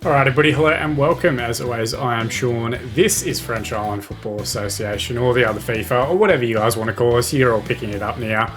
Alright everybody, hello and welcome. As always, I am Sean. This is French Island Football Association, or the other FIFA, or whatever you guys want to call us. You're all picking it up now.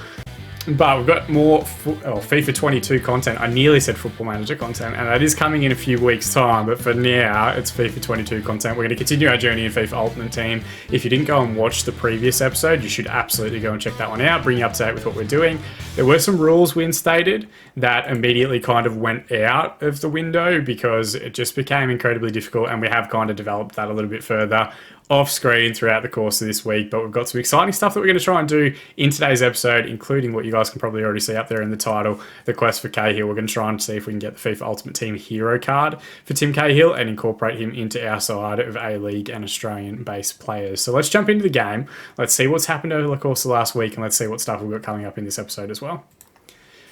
But we've got more FIFA 22 content. I nearly said Football Manager content, and that is coming in a few weeks' time. But for now, it's FIFA 22 content. We're going to continue our journey in FIFA Ultimate Team. If you didn't go and watch the previous episode, you should absolutely go and check that one out. Bring you up to date with what we're doing. There were some rules we instated that immediately kind of went out of the window because it just became incredibly difficult, and we have kind of developed that a little bit further off screen throughout the course of this week. But we've got some exciting stuff that we're going to try and do in today's episode, including what you guys can probably already see up there in the title, the quest for Cahill. We're going to try and see if we can get the FIFA Ultimate Team hero card for Tim Cahill and incorporate him into our side of A-League and Australian-based players. So let's jump into the game. Let's see what's happened over the course of the last week, and let's see what stuff we've got coming up in this episode as well.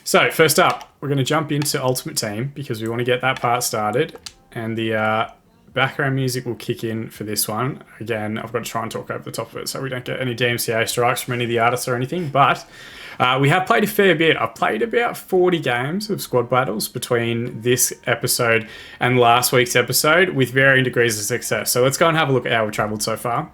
So first up, we're going to jump into Ultimate Team because we want to get that part started, and the background music will kick in for this one. Again, I've got to try and talk over the top of it so we don't get any DMCA strikes from any of the artists or anything, but we have played a fair bit. I've played about 40 games of squad battles between this episode and last week's episode with varying degrees of success. So let's go and have a look at how we've travelled so far.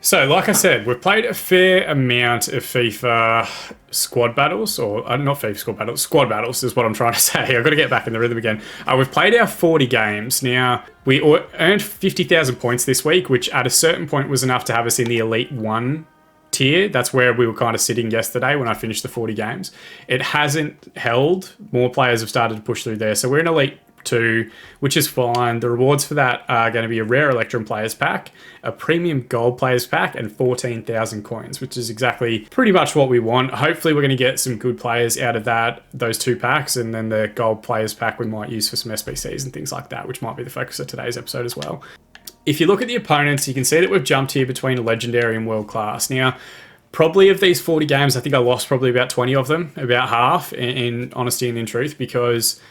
So, like I said, we've played a fair amount of FIFA squad battles, or not FIFA squad battles, squad battles is what I'm trying to say. I've got to get back in the rhythm again. We've played our 40 games. Now, we earned 50,000 points this week, which at a certain point was enough to have us in the Elite 1 tier. That's where we were kind of sitting yesterday when I finished the 40 games. It hasn't held. More players have started to push through there. So we're in Elite 2, which is fine. The rewards for that are going to be a rare Electrum players pack, a premium gold players pack, and 14,000 coins, which is exactly pretty much what we want. Hopefully we're going to get some good players out of those two packs, and then the gold players pack we might use for some SBCs and things like that, which might be the focus of today's episode as well. If you look at the opponents, you can see that we've jumped here between legendary and world class. Now, probably of these 40 games, I think I lost probably about 20 of them, about half, in honesty and in truth, because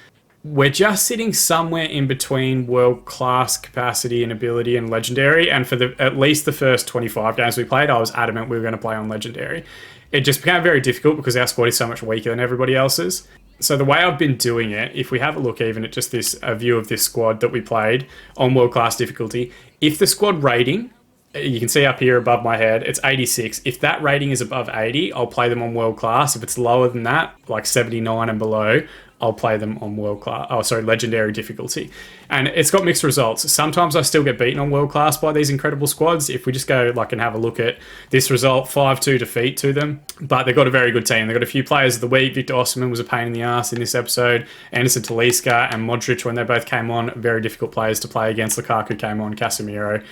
we're just sitting somewhere in between world-class capacity and ability and legendary. And for at least the first 25 games we played, I was adamant we were going to play on legendary. It just became very difficult because our squad is so much weaker than everybody else's. So the way I've been doing it, if we have a look even at just a view of this squad that we played on world-class difficulty, if the squad rating, you can see up here above my head, it's 86. If that rating is above 80, I'll play them on world-class. If it's lower than that, like 79 and below, I'll play them on legendary difficulty. And it's got mixed results. Sometimes I still get beaten on world class by these incredible squads. If we just go and have a look at this result, 5-2 defeat to them. But they've got a very good team. They've got a few players of the week. Victor Osimhen was a pain in the ass in this episode. Anderson Talisca and Modric, when they both came on, very difficult players to play against. Lukaku came on, Casemiro.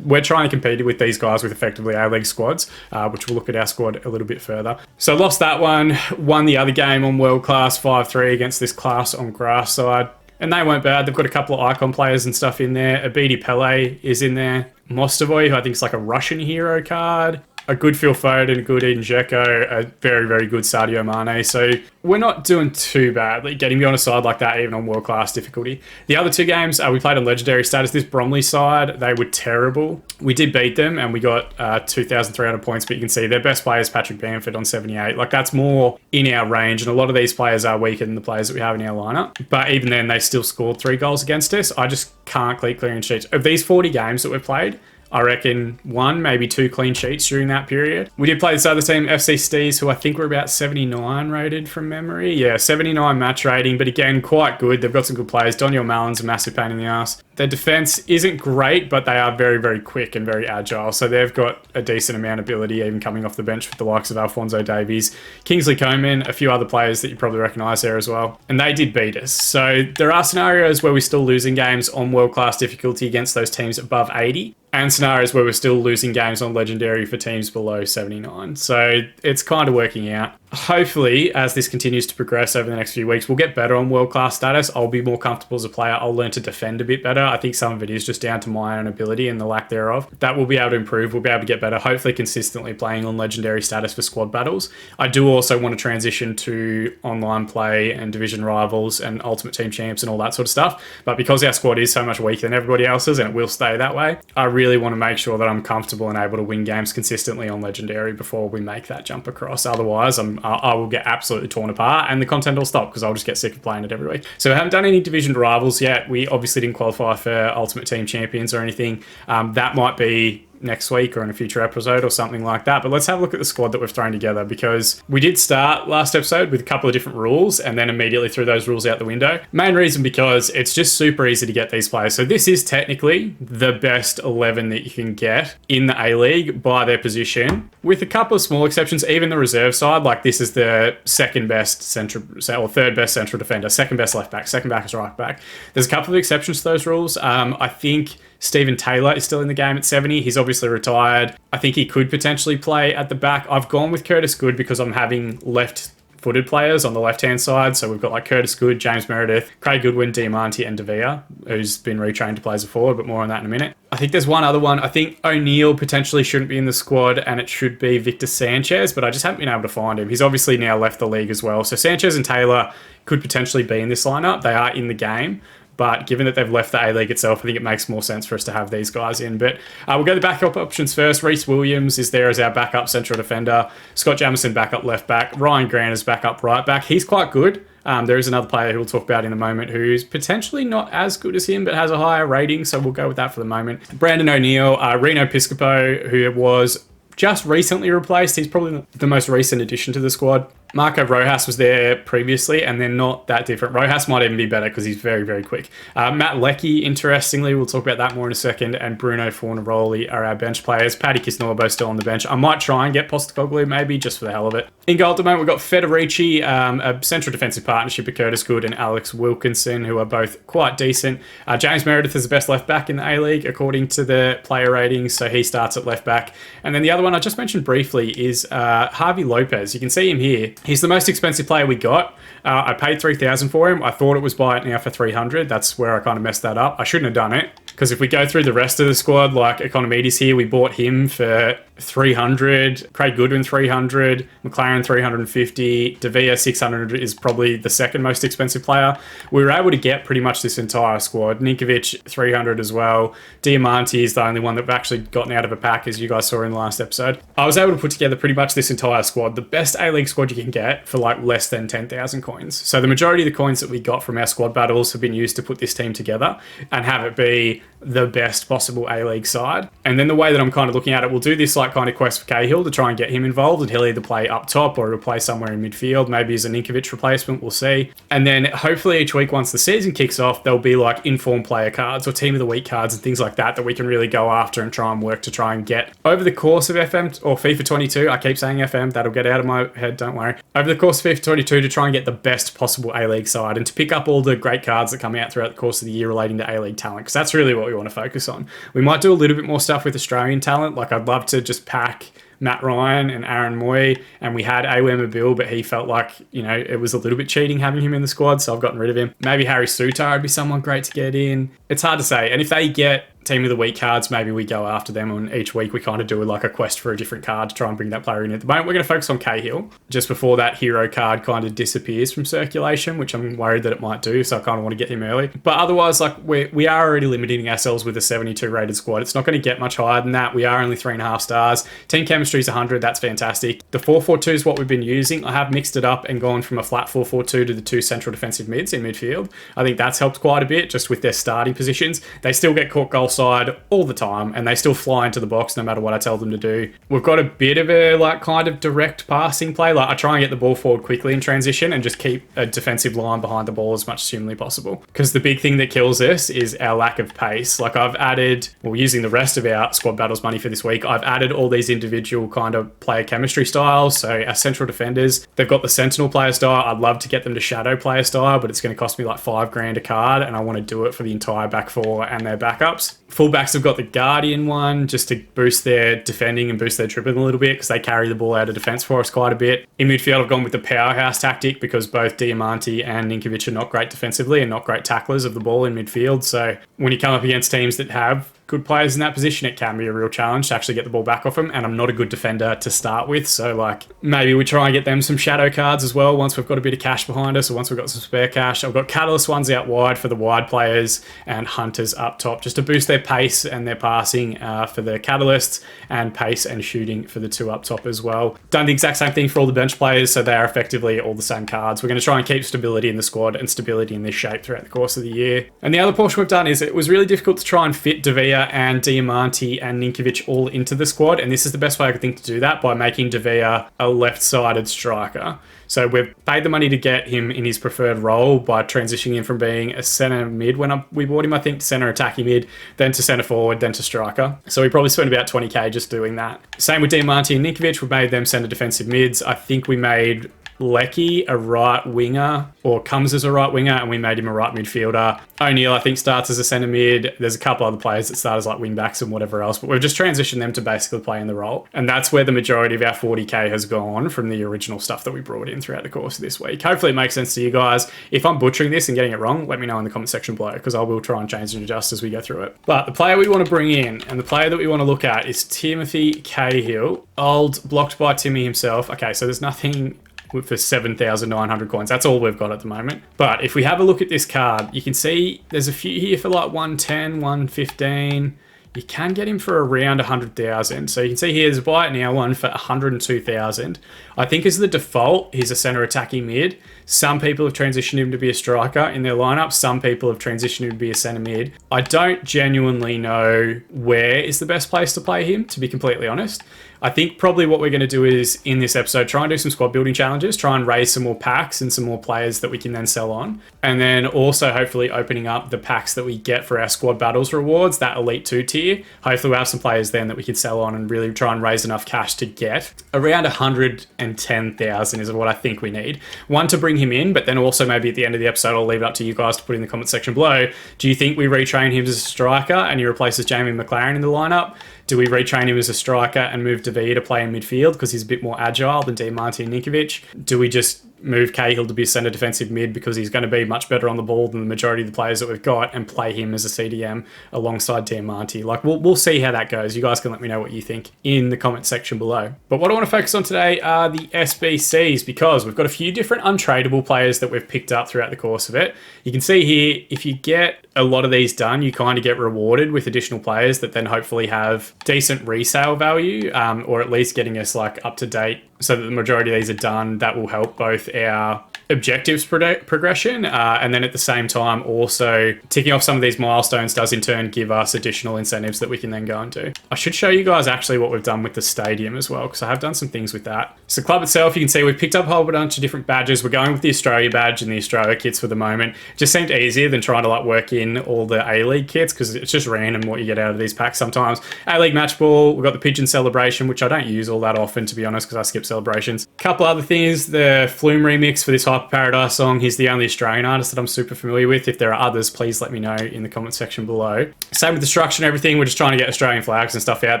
We're trying to compete with these guys with effectively A-League squads, which we'll look at our squad a little bit further. So lost that one, won the other game on world class 5-3 against this class on grass side. And they weren't bad. They've got a couple of icon players and stuff in there. Abidi Pele is in there. Mostovoy, who I think is like a Russian hero card. A good Phil Foden, a good Eden Dzeko, a very, very good Sadio Mane. So we're not doing too badly getting me on a side like that, even on world-class difficulty. The other two games, we played on legendary status. This Bromley side, they were terrible. We did beat them, and we got 2,300 points, but you can see their best player is Patrick Bamford on 78. Like, that's more in our range, and a lot of these players are weaker than the players that we have in our lineup. But even then, they still scored 3 goals against us. I just can't keep clearing sheets. Of these 40 games that we've played, I reckon 1, maybe 2 clean sheets during that period. We did play this other team, FC Stees, who I think were about 79 rated from memory. Yeah, 79 match rating, but again, quite good. They've got some good players. Daniel Mallon's a massive pain in the ass. Their defense isn't great, but they are very, very quick and very agile. So they've got a decent amount of ability, even coming off the bench with the likes of Alphonso Davies, Kingsley Coman, a few other players that you probably recognise there as well. And they did beat us. So there are scenarios where we're still losing games on world-class difficulty against those teams above 80. And scenarios where we're still losing games on legendary for teams below 79. So it's kind of working out. Hopefully, as this continues to progress over the next few weeks, we'll get better on world-class status. I'll be more comfortable as a player. I'll learn to defend a bit better. I think some of it is just down to my own ability and the lack thereof. That will be able to improve. We'll be able to get better, hopefully consistently playing on legendary status for squad battles. I do also want to transition to online play and division rivals and ultimate team champs and all that sort of stuff. But because our squad is so much weaker than everybody else's, and it will stay that way, I really want to make sure that I'm comfortable and able to win games consistently on legendary before we make that jump across. Otherwise, I'm I will get absolutely torn apart and the content will stop because I'll just get sick of playing it every week. So we haven't done any division rivals yet. We obviously didn't qualify for Ultimate Team Champions or anything. That might be next week or in a future episode or something like that. But let's have a look at the squad that we've thrown together, because we did start last episode with a couple of different rules and then immediately threw those rules out the window. Main reason because it's just super easy to get these players. So this is technically the best 11 that you can get in the A-League by their position, with a couple of small exceptions. Even the reserve side, like this is the second best central or third best central defender, second best left back, second back is right back. There's a couple of exceptions to those rules. I think Stephen Taylor is still in the game at 70. He's obviously retired. I think he could potentially play at the back. I've gone with Curtis Good because I'm having left-footed players on the left-hand side. So we've got like Curtis Good, James Meredith, Craig Goodwin, Diamante, and De Villa, who's been retrained to play as a forward, but more on that in a minute. I think there's one other one. I think O'Neill potentially shouldn't be in the squad, and it should be Victor Sanchez, but I just haven't been able to find him. He's obviously now left the league as well. So Sanchez and Taylor could potentially be in this lineup. They are in the game. But given that they've left the A-League itself, I think it makes more sense for us to have these guys in. But we'll go the backup options first. Reece Williams is there as our backup central defender. Scott Jamieson backup left back. Ryan Grant is backup right back. He's quite good. There is another player who we'll talk about in a moment who's potentially not as good as him, but has a higher rating. So we'll go with that for the moment. Brandon O'Neill, Reno Piscopo, who was just recently replaced. He's probably the most recent addition to the squad. Marco Rojas was there previously, and they're not that different. Rojas might even be better because he's very, very quick. Matt Leckie, interestingly, we'll talk about that more in a second, and Bruno Fornaroli are our bench players. Paddy Kisnorbo still on the bench. I might try and get Postecoglou maybe, just for the hell of it. In goal at the moment, we've got Federici, a central defensive partnership of Curtis Good and Alex Wilkinson, who are both quite decent. James Meredith is the best left back in the A-League, according to the player ratings, so he starts at left back. And then the other one I just mentioned briefly is Harvey Lopez. You can see him here. He's the most expensive player we got. I paid $3,000 for him. I thought it was buy it now for $300. That's where I kind of messed that up. I shouldn't have done it, because if we go through the rest of the squad, like Economides here, we bought him for $300, Craig Goodwin $300, McLaren $350, De Villa $600 is probably the second most expensive player. We were able to get pretty much this entire squad. Ninkovic $300 as well. Diamante is the only one that we've actually gotten out of a pack, as you guys saw in the last episode. I was able to put together pretty much this entire squad, the best A-League squad you can get for like less than 10,000 coins. So the majority of the coins that we got from our squad battles have been used to put this team together and have it be the best possible A-League side. And then the way that I'm kind of looking at it, we'll do this like kind of quest for Cahill to try and get him involved, and he'll either play up top or he'll play somewhere in midfield, maybe as a Ninkovic replacement, we'll see. And then hopefully each week once the season kicks off, there'll be like informed player cards or team of the week cards and things like that that we can really go after and try and work to try and get over the course of FM or FIFA 22. I keep saying FM, that'll get out of my head, don't worry. Over the course of FIFA 22 to try and get the best possible A-League side and to pick up all the great cards that come out throughout the course of the year relating to A-League talent, because that's really what we want to focus on. We might do a little bit more stuff with Australian talent. Like I'd love to just pack Matt Ryan and Aaron Moy, and we had Awema Bill, but he felt like, you know, it was a little bit cheating having him in the squad, so I've gotten rid of him. Maybe Harry Sutar would be someone great to get in. It's hard to say. And if they get team of the week cards, maybe we go after them, and each week we kind of do like a quest for a different card to try and bring that player in. At the moment, we're going to focus on Cahill just before that hero card kind of disappears from circulation, which I'm worried that it might do, so I kind of want to get him early. But otherwise, like we are already limiting ourselves with a 72 rated squad. It's not going to get much higher than that. We are only 3.5 stars. Team chemistry is 100. That's fantastic. The 4-4-2 is what we've been using. I have mixed it up and gone from a flat 4-4-2 to the two central defensive mids in midfield. I think that's helped quite a bit just with their starting positions. They still get caught goal side all the time, and they still fly into the box no matter what I tell them to do. We've got a bit of a like kind of direct passing play. Like I try and get the ball forward quickly in transition and just keep a defensive line behind the ball as much as humanly possible. Because the big thing that kills us is our lack of pace. Like I've added, well, using the rest of our squad battles money for this week, I've added all these individual kind of player chemistry styles. So our central defenders, they've got the Sentinel player style. I'd love to get them to Shadow player style, but it's going to cost me like $5,000 a card, and I want to do it for the entire back four and their backups. Fullbacks have got the Guardian one just to boost their defending and boost their dribbling a little bit, because they carry the ball out of defense for us quite a bit. In midfield, I've gone with the powerhouse tactic because both Diamante and Ninkovic are not great defensively and not great tacklers of the ball in midfield. So when you come up against teams that have good players in that position, it can be a real challenge to actually get the ball back off them. And I'm not a good defender to start with. So like maybe we try and get them some shadow cards as well once we've got a bit of cash behind us, or once we've got some spare cash. I've got Catalyst ones out wide for the wide players and Hunters up top just to boost their pace and their passing for the Catalysts, and pace and shooting for the two up top as well. Done the exact same thing for all the bench players, so they are effectively all the same cards. We're going to try and keep stability in the squad and stability in this shape throughout the course of the year. And the other portion we've done is it was really difficult to try and fit De Villa and Diamante and Ninkovic all into the squad, and this is the best way I could think to do that, by making De Villa a left-sided striker. So we've paid the money to get him in his preferred role by transitioning him from being a centre mid when we bought him, I think, to centre attacking mid, then to centre forward, then to striker. So we probably spent about 20k just doing that. Same with Diamante and Ninkovic. We made them centre defensive mids. I think we made Lecky a right winger, or comes as a right winger, and we made him a right midfielder. O'Neill, I think, starts as a centre mid. There's a couple other players that start as like wing backs and whatever else, but we've just transitioned them to basically play in the role. And that's where the majority of our 40k has gone from the original stuff that we brought in throughout the course of this week. Hopefully it makes sense to you guys. If I'm butchering this and getting it wrong, let me know in the comment section below, because I will try and change and adjust as we go through it. But the player we want to bring in and the player that we want to look at is Timothy Cahill, old blocked by Timmy himself. Okay, so there's nothing for 7,900 coins. That's all we've got at the moment. But if we have a look at this card, you can see there's a few here for like 110, 115. You can get him for around 100,000. So you can see here's a buy it now one for 102,000. I think as the default, he's a center attacking mid. Some people have transitioned him to be a striker in their lineup. Some people have transitioned him to be a center mid. I don't genuinely know where is the best place to play him, to be completely honest. I think probably what we're going to do is, in this episode, try and do some squad building challenges, try and raise some more packs and some more players that we can then sell on. And then also hopefully opening up the packs that we get for our squad battles rewards, that Elite 2 tier. Hopefully we'll have some players then that we can sell on and really try and raise enough cash to get around 110,000 is what I think we need. One, to bring him in, but then also maybe at the end of the episode, I'll leave it up to you guys to put in the comment section below. Do you think we retrain him as a striker and he replaces Jamie McLaren in the lineup? Do we retrain him as a striker and move De Villa to play in midfield because he's a bit more agile than Diamante and Ninkovic? Do we just move Cahill to be a centre defensive mid because he's going to be much better on the ball than the majority of the players that we've got, and play him as a CDM alongside Diamante? Like, we'll see how that goes. You guys can let me know what you think in the comment section below. But what I want to focus on today are the SBCs, because we've got a few different untradeable players that we've picked up throughout the course of it. You can see here, if you get a lot of these done, you kind of get rewarded with additional players that then hopefully have decent resale value, or at least getting us like up to date so that the majority of these are done. That will help both our objectives progression, and then at the same time also ticking off some of these milestones does in turn give us additional incentives that we can then go and do. I should show you guys actually what we've done with the stadium as well, because I have done some things with that. So club itself, you can see we've picked up a whole bunch of different badges. We're going with the Australia badge and the Australia kits for the moment. It just seemed easier than trying to like work in all the A-League kits, because it's just random what you get out of these packs sometimes. A-League match ball, we've got the Pigeon celebration, which I don't use all that often, to be honest, because I skip celebrations. Couple other things, the Flume remix for this Hyper Paradise song. He's the only Australian artist that I'm super familiar with. If there are others, please let me know in the comment section below. Same with the structure and everything. We're just trying to get Australian flags and stuff out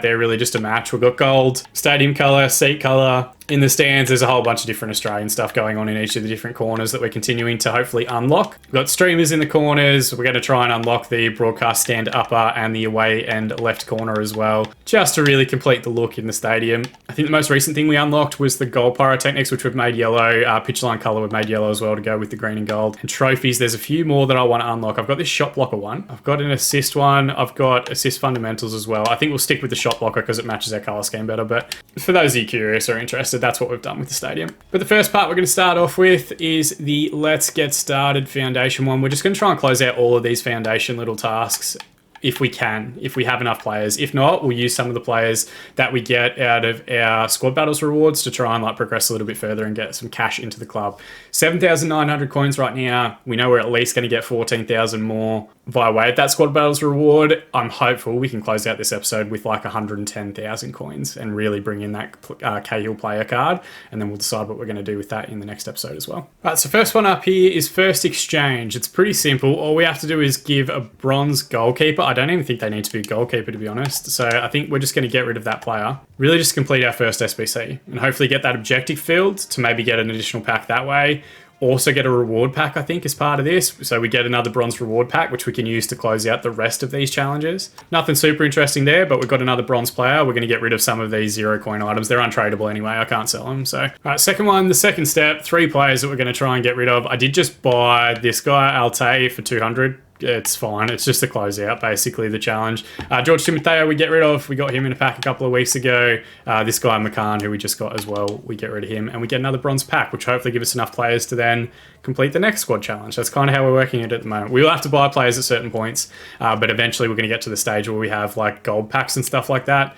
there, really just a match. We've got gold, stadium colour, seat colour. In the stands, there's a whole bunch of different Australian stuff going on in each of the different corners that we're continuing to hopefully unlock. We've got streamers in the corners. We're going to try and unlock the broadcast stand upper and the away end left corner as well, just to really complete the look in the stadium. I think the most recent thing we unlocked was the gold pyrotechnics, which we've made yellow. Pitch line colour we've made yellow as well to go with the green and gold. And trophies, there's a few more that I want to unlock. I've got this shot blocker one. I've got an assist one. I've got assist fundamentals as well. I think we'll stick with the shot blocker because it matches our colour scheme better. But for those of you curious or interested, that's what we've done with the stadium. But the first part we're going to start off with is the Let's Get Started Foundation one. We're just going to try and close out all of these foundation little tasks if we can, if we have enough players. If not, we'll use some of the players that we get out of our squad battles rewards to try and like progress a little bit further and get some cash into the club. 7,900 coins right now. We know we're at least going to get 14,000 more via way of that squad battles reward. I'm hopeful we can close out this episode with like 110,000 coins and really bring in that Cahill player card, and then we'll decide what we're going to do with that in the next episode as well. Right, so first one up here is first exchange. It's pretty simple. All we have to do is give a bronze goalkeeper. I don't even think they need to be a goalkeeper, to be honest. So I think we're just going to get rid of that player. Really just complete our first SBC and hopefully get that objective filled to maybe get an additional pack that way. also get a reward pack, I think, as part of this. So we get another bronze reward pack, which we can use to close out the rest of these challenges. Nothing super interesting there, but we've got another bronze player. We're going to get rid of some of these 0 coin items. They're untradeable anyway. I can't sell them. So, all right, second one, the second step, 3 players that we're going to try and get rid of. I did just buy this guy, Alte, for 200. It's fine. It's just a closeout, basically, the challenge. George Timoteo, we get rid of. We got him in a pack a couple of weeks ago. This guy, McCann, who we just got as well, we get rid of him. And we get another bronze pack, which hopefully gives us enough players to then complete the next squad challenge. That's kind of how we're working it at the moment. We will have to buy players at certain points, but eventually we're going to get to the stage where we have like gold packs and stuff like that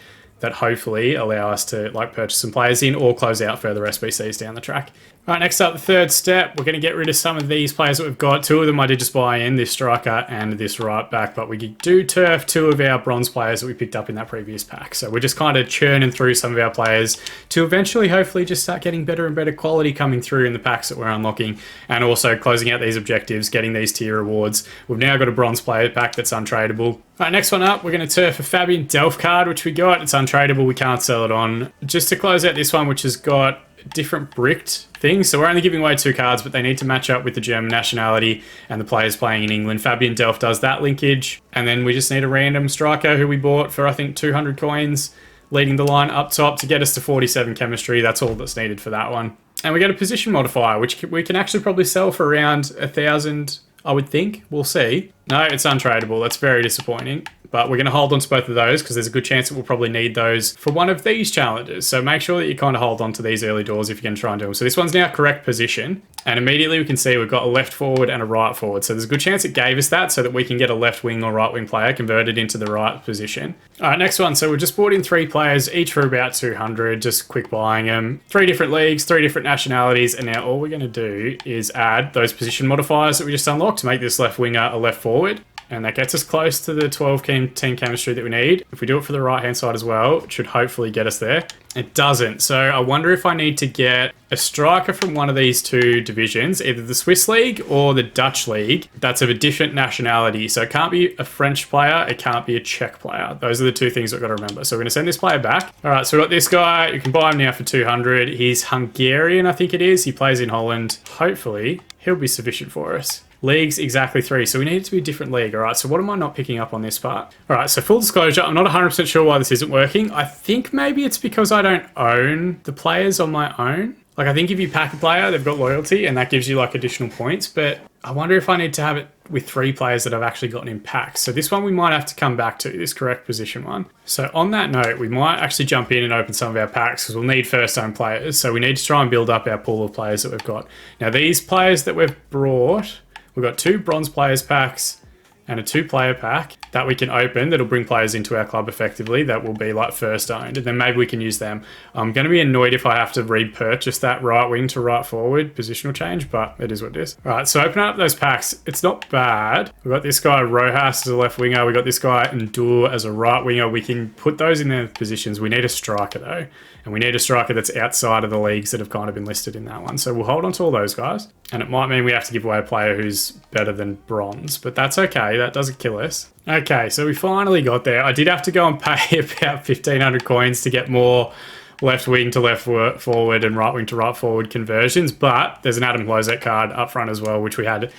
hopefully allow us to like purchase some players in or close out further SBCs down the track. All right, next up, the third step, we're going to get rid of some of these players that we've got. 2 of them I did just buy in, this striker and this right back, but we do turf 2 of our bronze players that we picked up in that previous pack. So we're just kind of churning through some of our players to eventually hopefully just start getting better and better quality coming through in the packs that we're unlocking, and also closing out these objectives, getting these tier rewards. We've now got a bronze player pack that's untradeable. All right, next one up, we're going to turf a Fabian Delph card, which we got. It's untradeable. We can't sell it on. Just to close out this one, which has got different bricked things. So we're only giving away 2 cards, but they need to match up with the German nationality and the players playing in England. Fabian Delph does that linkage. And then we just need a random striker who we bought for, I think, 200 coins, leading the line up top to get us to 47 chemistry. That's all that's needed for that one. And we get a position modifier, which we can actually probably sell for around 1,000, I would think. We'll see. No, it's untradeable. That's very disappointing. But we're going to hold on to both of those because there's a good chance that we'll probably need those for one of these challenges. So make sure that you kind of hold on to these early doors if you're going to try and do them. So this one's now correct position. And immediately we can see we've got a left forward and a right forward. So there's a good chance it gave us that so that we can get a left wing or right wing player converted into the right position. All right, next one. So we've just brought in 3 players, each for about 200, just quick buying them. 3 different leagues, 3 different nationalities. And now all we're going to do is add those position modifiers that we just unlocked to make this left winger a left forward. And that gets us close to the 12 team chemistry that we need. If we do it for the right-hand side as well, it should hopefully get us there. It doesn't. So I wonder if I need to get a striker from one of these 2 divisions, either the Swiss League or the Dutch League, that's of a different nationality. So it can't be a French player, it can't be a Czech player. Those are the 2 things I've got to remember. So we're going to send this player back. All right, so we've got this guy. You can buy him now for 200. He's Hungarian, I think it is. He plays in Holland. Hopefully, he'll be sufficient for us. Leagues, exactly 3. So we need it to be a different league. All right, so what am I not picking up on this part? All right, so full disclosure, I'm not 100% sure why this isn't working. I think maybe it's because I don't own the players on my own. Like, I think if you pack a player, they've got loyalty, and that gives you, like, additional points. But I wonder if I need to have it with 3 players that I've actually gotten in packs. So this one we might have to come back to, this correct position one. So on that note, we might actually jump in and open some of our packs because we'll need first own players. So we need to try and build up our pool of players that we've got. Now, these players that we've brought, we've got 2 bronze players packs and a 2-player pack that we can open that'll bring players into our club effectively that will be like first owned, and then maybe we can use them. I'm going to be annoyed if I have to repurchase that right wing to right forward positional change, but it is what it is. All right, so open up those packs. It's not bad. We've got this guy Rojas as a left winger. We've got this guy Ndur as a right winger. We can put those in their positions. We need a striker though, and we need a striker that's outside of the leagues that have kind of been listed in that one. So we'll hold on to all those guys, and it might mean we have to give away a player who's better than bronze, but that's okay. That doesn't kill us. Okay, so we finally got there. I did have to go and pay about 1,500 coins to get more left wing to left forward and right wing to right forward conversions, but there's an Adam Lozek card up front as well, which we had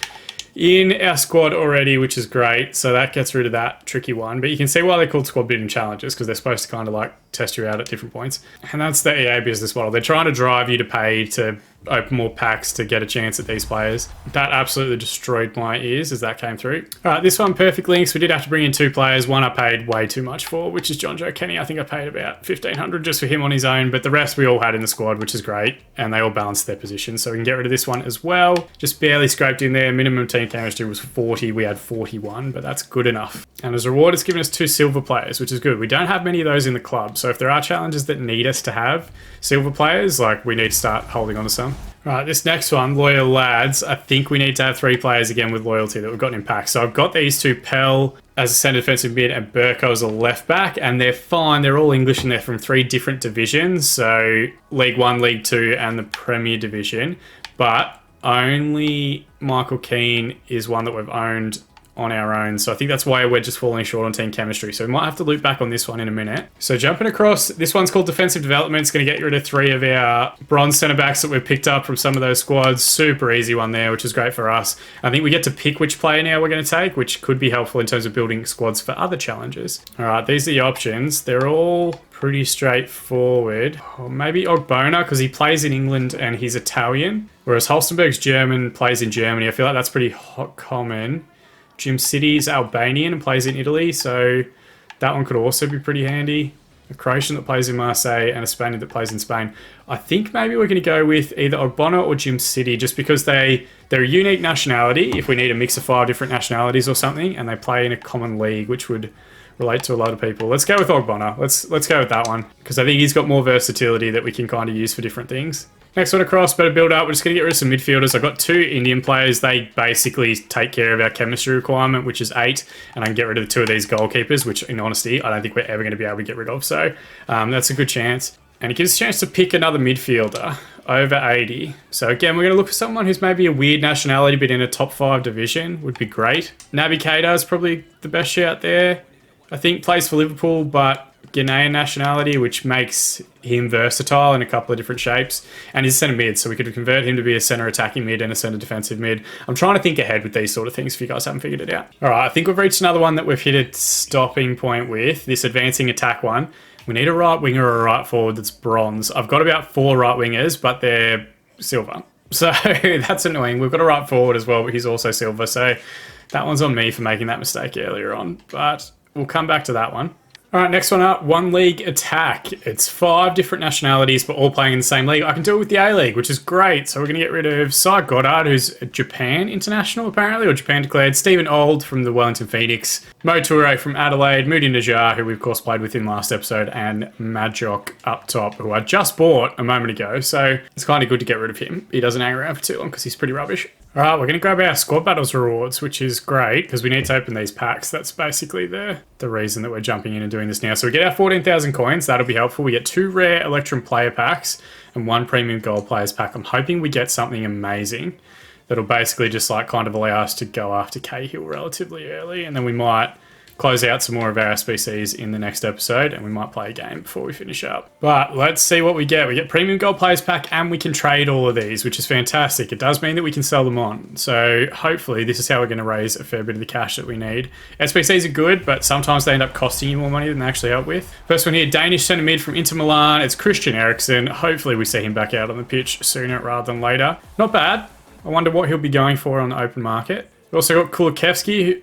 in our squad already, which is great. So that gets rid of that tricky one. But you can see why they're called squad building challenges, because they're supposed to kind of like test you out at different points. And that's the EA business model. They're trying to drive you to pay to open more packs to get a chance at these players. That absolutely destroyed my ears as that came through. All right, this one, perfect links. We did have to bring in 2 players. One I paid way too much for, which is John Joe Kenny. I think I paid about 1,500 just for him on his own, but the rest we all had in the squad, which is great, and they all balanced their position. So we can get rid of this one as well. Just barely scraped in there. Minimum team chemistry was 40. We had 41, but that's good enough. And as a reward, it's given us 2 silver players, which is good. We don't have many of those in the club, so if there are challenges that need us to have silver players, like, we need to start holding on to some. Right, this next one, Loyal Lads, I think we need to have 3 players again with loyalty that we've gotten in packs. So I've got these 2, Pell as a centre defensive mid and Burko as a left back, and they're fine. They're all English and they're from 3 different divisions. So League 1, League 2 and the Premier Division. But only Michael Keane is one that we've owned on our own. So I think that's why we're just falling short on team chemistry. So we might have to loop back on this one in a minute. So jumping across, this one's called defensive development. It's going to get rid of 3 of our bronze centre backs that we've picked up from some of those squads. Super easy one there, which is great for us. I think we get to pick which player now we're going to take, which could be helpful in terms of building squads for other challenges. All right, these are the options. They're all pretty straightforward. Or maybe Ogbonna, because he plays in England and he's Italian, whereas Holstenberg's German, plays in Germany. I feel like that's pretty common. Jim City's Albanian and plays in Italy, so that one could also be pretty handy. A Croatian that plays in Marseille and a Spaniard that plays in Spain. I think maybe we're going to go with either Ogbonna or Jim City, just because they're a unique nationality if we need a mix of 5 different nationalities or something, and they play in a common league, which would relate to a lot of people. Let's go with Ogbonna. Let's go with that one, because I think he's got more versatility that we can kind of use for different things. Next one across, better build up. We're just going to get rid of some midfielders. I've got 2 Indian players. They basically take care of our chemistry requirement, which is 8. And I can get rid of 2 of these goalkeepers, which in honesty, I don't think we're ever going to be able to get rid of. So that's a good chance. And it gives us a chance to pick another midfielder over 80. So again, we're going to look for someone who's maybe a weird nationality, but in a top 5 division would be great. Naby Keita is probably the best shout there. I think plays for Liverpool, but Ghanaian nationality, which makes him versatile in a couple of different shapes. And he's centre mid, so we could convert him to be a centre attacking mid and a centre defensive mid. I'm trying to think ahead with these sort of things if you guys haven't figured it out. All right, I think we've reached another one that we've hit a stopping point with, this advancing attack one. We need a right winger or a right forward that's bronze. I've got about 4 right wingers, but they're silver. So that's annoying. We've got a right forward as well, but he's also silver. So that one's on me for making that mistake earlier on, but we'll come back to that one. All right, next one up, one league attack. It's 5 different nationalities, but all playing in the same league. I can do it with the A-League, which is great. So we're going to get rid of Cy Goddard, who's a Japan international, apparently, or Japan declared. Stephen Auld from the Wellington Phoenix. Mo Toure from Adelaide. Moody Najjar, who we, of course, played with in last episode. And Majok up top, who I just bought a moment ago. So it's kind of good to get rid of him. He doesn't hang around for too long because he's pretty rubbish. All right, we're going to grab our squad battles rewards, which is great because we need to open these packs. That's basically the reason that we're jumping in and doing this now. So we get our 14,000 coins. That'll be helpful. We get 2 rare Electrum player packs and 1 premium gold players pack. I'm hoping we get something amazing that'll basically just like kind of allow us to go after Cahill relatively early, and then we might close out some more of our SBCs in the next episode, and we might play a game before we finish up. But let's see what we get. We get premium gold players pack, and we can trade all of these, which is fantastic. It does mean that we can sell them on. So hopefully this is how we're going to raise a fair bit of the cash that we need. SBCs are good, but sometimes they end up costing you more money than they actually help with. First one here, Danish centre mid from Inter Milan. It's Christian Erickson. Hopefully we see him back out on the pitch sooner rather than later. Not bad. I wonder what he'll be going for on the open market. We've also got Kulusevski,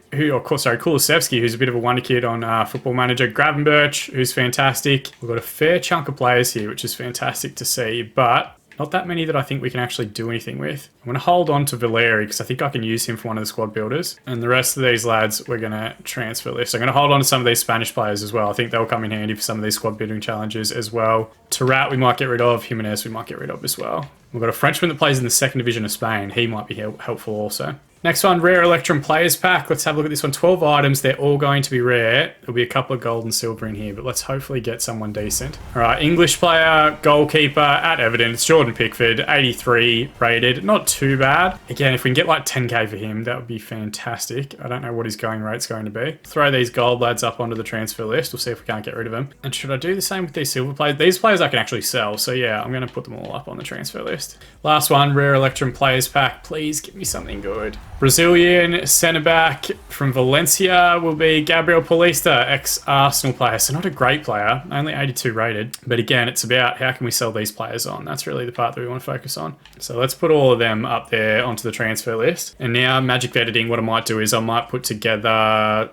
who's a bit of a wonder kid on Football Manager. Gravenberch, who's fantastic. We've got a fair chunk of players here, which is fantastic to see, but not that many that I think we can actually do anything with. I'm going to hold on to Valeri because I think I can use him for one of the squad builders. And the rest of these lads, we're going to transfer list. So I'm going to hold on to some of these Spanish players as well. I think they'll come in handy for some of these squad building challenges as well. Tarat we might get rid of. Jimenez we might get rid of as well. We've got a Frenchman that plays in the 2nd Division of Spain. He might be helpful also. Next one, rare Electrum players pack. Let's have a look at this one. 12 items. They're all going to be rare. There'll be a couple of gold and silver in here, but let's hopefully get someone decent. All right, English player, goalkeeper at Everton. It's Jordan Pickford, 83 rated. Not too bad. Again, if we can get like 10k for him, that would be fantastic. I don't know what his going rate's going to be. Throw these gold lads up onto the transfer list. We'll see if we can't get rid of them. And should I do the same with these silver players? These players I can actually sell. So yeah, I'm going to put them all up on the transfer list. Last one, rare Electrum players pack. Please give me something good. Brazilian centre-back from Valencia will be Gabriel Paulista, ex-Arsenal player. So not a great player, only 82 rated. But again, it's about how can we sell these players on. That's really the part that we want to focus on. So let's put all of them up there onto the transfer list. And now magic editing, what I might do is I might put together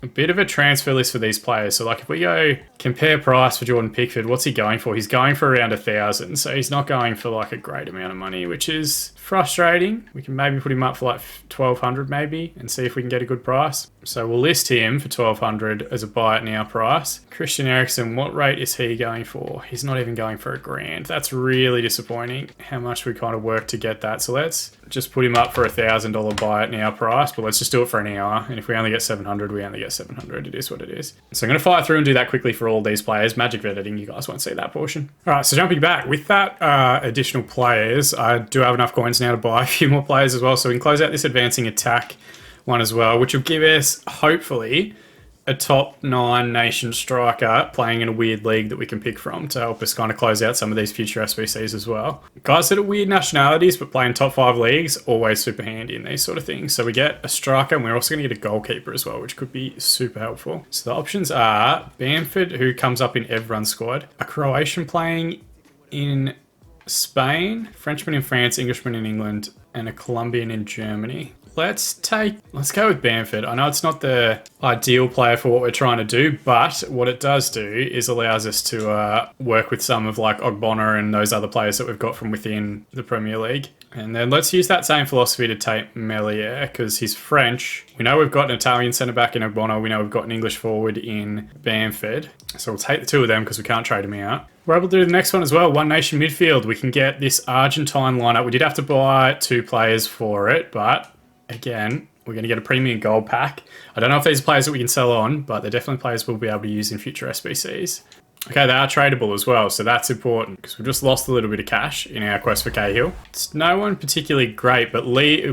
a bit of a transfer list for these players. So like if we go compare price for Jordan Pickford, what's he going for? He's going for around 1,000. So he's not going for like a great amount of money, which is frustrating. We can maybe put him up for like 1,200 maybe and see if we can get a good price. So we'll list him for 1,200 as a buy it now price. Christian Erickson, what rate is he going for? He's not even going for $1,000. That's really disappointing how much we kind of worked to get that. So let's just put him up for $1,000 buy it now price, but let's just do it for an hour. And if we only get 700, we only get 700. It is what it is. So I'm going to fire through and do that quickly for all these players. Magic editing, you guys won't see that portion. All right, so jumping back with that additional players, I do have enough coins now to buy a few more players as well. So we can close out this advancing attack one as well, which will give us, hopefully, a top 9 nation striker playing in a weird league that we can pick from to help us kind of close out some of these future SBCs as well. Guys that are weird nationalities but playing top 5 leagues, always super handy in these sort of things. So we get a striker and we're also going to get a goalkeeper as well, which could be super helpful. So the options are Bamford, who comes up in everyone's squad, a Croatian playing in Spain, Frenchman in France, Englishman in England, and a Colombian in Germany. Let's go with Bamford. I know it's not the ideal player for what we're trying to do, but what it does do is allows us to work with some of like Ogbonna and those other players that we've got from within the Premier League. And then let's use that same philosophy to take Meslier, because he's French. We know we've got an Italian centre-back in Ogbonna. We know we've got an English forward in Bamford. So we'll take the two of them because we can't trade them out. We're able to do the next one as well. One nation midfield. We can get this Argentine lineup. We did have to buy 2 players for it, but again, we're going to get a premium gold pack. I don't know if these are players that we can sell on, but they're definitely players we'll be able to use in future SBCs. Okay, they are tradable as well, so that's important because we've just lost a little bit of cash in our quest for Cahill. It's no one particularly great, but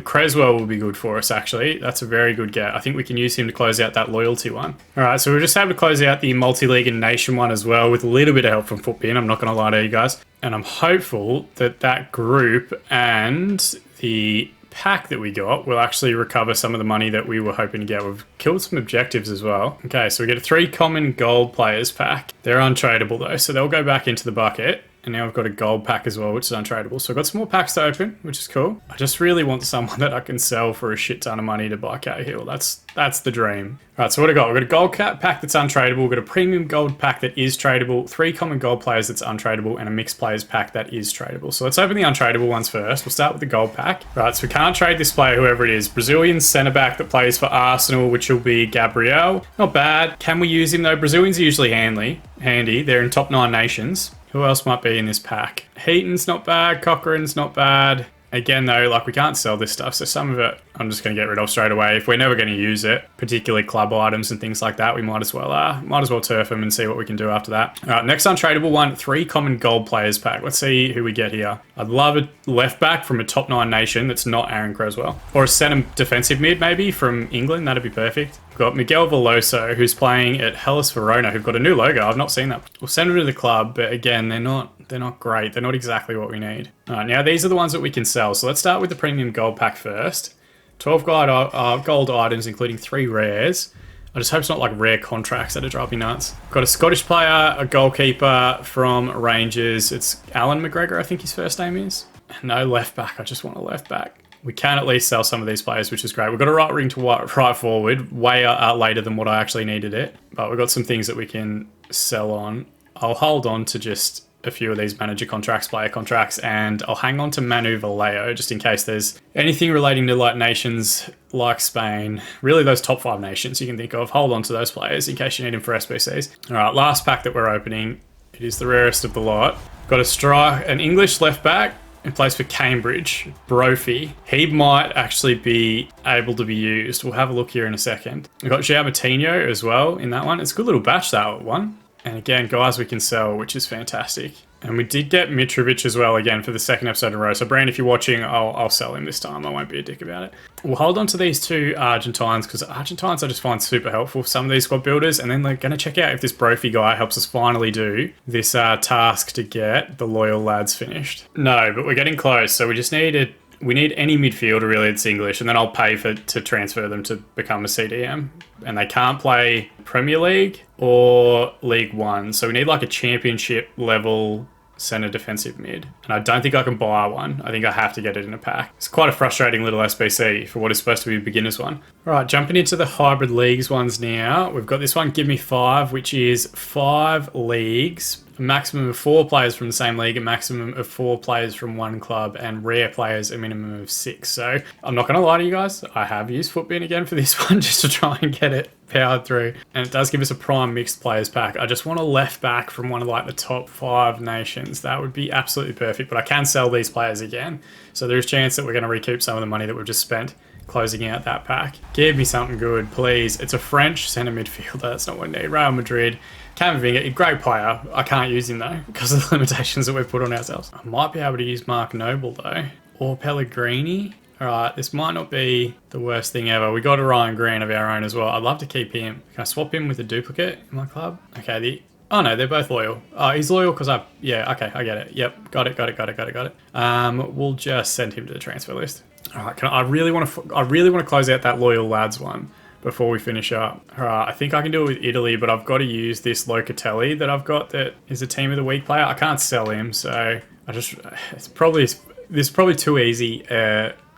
Creswell will be good for us, actually. That's a very good get. I think we can use him to close out that loyalty one. All right, so we're just able to close out the multi-league and nation one as well with a little bit of help from FUT. I'm not going to lie to you guys. And I'm hopeful that that group and the pack that we got will actually recover some of the money that we were hoping to get. We've killed some objectives as well. Okay, so we get a 3 common gold players pack. They're untradeable though, so they'll go back into the bucket. And now we've got a gold pack as well, which is untradeable. So I've got some more packs to open, which is cool. I just really want someone that I can sell for a shit ton of money to buy Cahill. That's the dream. All right, so what have I got? We've got a gold pack that's untradeable. We've got a premium gold pack that is tradable, 3 common gold players that's untradeable, and a mixed players pack that is tradable. So let's open the untradeable ones first. We'll start with the gold pack. Right, so we can't trade this player, whoever it is. Brazilian centre-back that plays for Arsenal, which will be Gabriel. Not bad. Can we use him though? Brazilians are usually handy. They're in top 9 nations. Who else might be in this pack? Heaton's not bad. Cochrane's not bad. Again, though, like we can't sell this stuff, so some of it I'm just going to get rid of straight away. If we're never going to use it, particularly club items and things like that, we might as well turf them and see what we can do after that. All right, next untradeable one, 3 common gold players pack. Let's see who we get here. I'd love a left back from a top 9 nation that's not Aaron Creswell, or a centre defensive mid maybe from England. That'd be perfect. We've got Miguel Veloso, who's playing at Hellas Verona, who've got a new logo. I've not seen that. We'll send him to the club, but again, they're not great. They're not exactly what we need. All right, now these are the ones that we can sell. So let's start with the premium gold pack first. 12 gold items, including 3 rares. I just hope it's not like rare contracts that are driving me nuts. Got a Scottish player, a goalkeeper from Rangers. It's Alan McGregor, I think his first name is. No left back. I just want a left back. We can at least sell some of these players, which is great. We've got a right wing to right forward, way later than what I actually needed it. But we've got some things that we can sell on. I'll hold on to just a few of these manager contracts, player contracts, and I'll hang on to Manu Vallejo just in case there's anything relating to like nations like Spain, really those top 5 nations you can think of. Hold on to those players in case you need them for SBCs. All right, last pack that we're opening. It is the rarest of the lot. Got an English left back. In place for Cambridge, Brophy. He might actually be able to be used. We'll have a look here in a second. We've got Giamatino as well in that one. It's a good little batch, that one. And again, guys we can sell, which is fantastic. And we did get Mitrovic as well, again, for the 2nd episode in a row. So, Brand, if you're watching, I'll sell him this time. I won't be a dick about it. We'll hold on to these 2 Argentines, because Argentines I just find super helpful for some of these squad builders. And then they're going to check out if this Brophy guy helps us finally do this task to get the loyal lads finished. No, but we're getting close. So, we just need any midfielder really that's English, and then I'll pay to transfer them to become a CDM. And they can't play Premier League or League One. So we need like a championship level centre defensive mid. And I don't think I can buy one. I think I have to get it in a pack. It's quite a frustrating little SBC for what is supposed to be a beginner's one. All right, jumping into the hybrid leagues ones now. We've got this one, Give Me 5, which is 5 leagues. A maximum of 4 players from the same league, a maximum of 4 players from one club, and rare players a minimum of 6. So I'm not going to lie to you guys, I have used FUT again for this one just to try and get it powered through. And it does give us a prime mixed players pack. I just want a left back from one of like the top 5 nations. That would be absolutely perfect, but I can sell these players again. So there's a chance that we're going to recoup some of the money that we've just spent closing out that pack. Give me something good, please. It's a French centre midfielder. That's not what we need. Real Madrid. Camavinga, a great player. I can't use him though because of the limitations that we've put on ourselves. I might be able to use Mark Noble though, or Pellegrini. All right, this might not be the worst thing ever. We got a Ryan Green of our own as well. I'd love to keep him. Can I swap him with a duplicate in my club? Okay, oh no, they're both loyal. Oh, he's loyal because yeah, okay, I get it. Yep, got it. We'll just send him to the transfer list. All right, I really want to close out that loyal lads one before we finish up. All right, I think I can do it with Italy, but I've got to use this Locatelli that I've got that is a team of the week player. I can't sell him, so this is probably too easy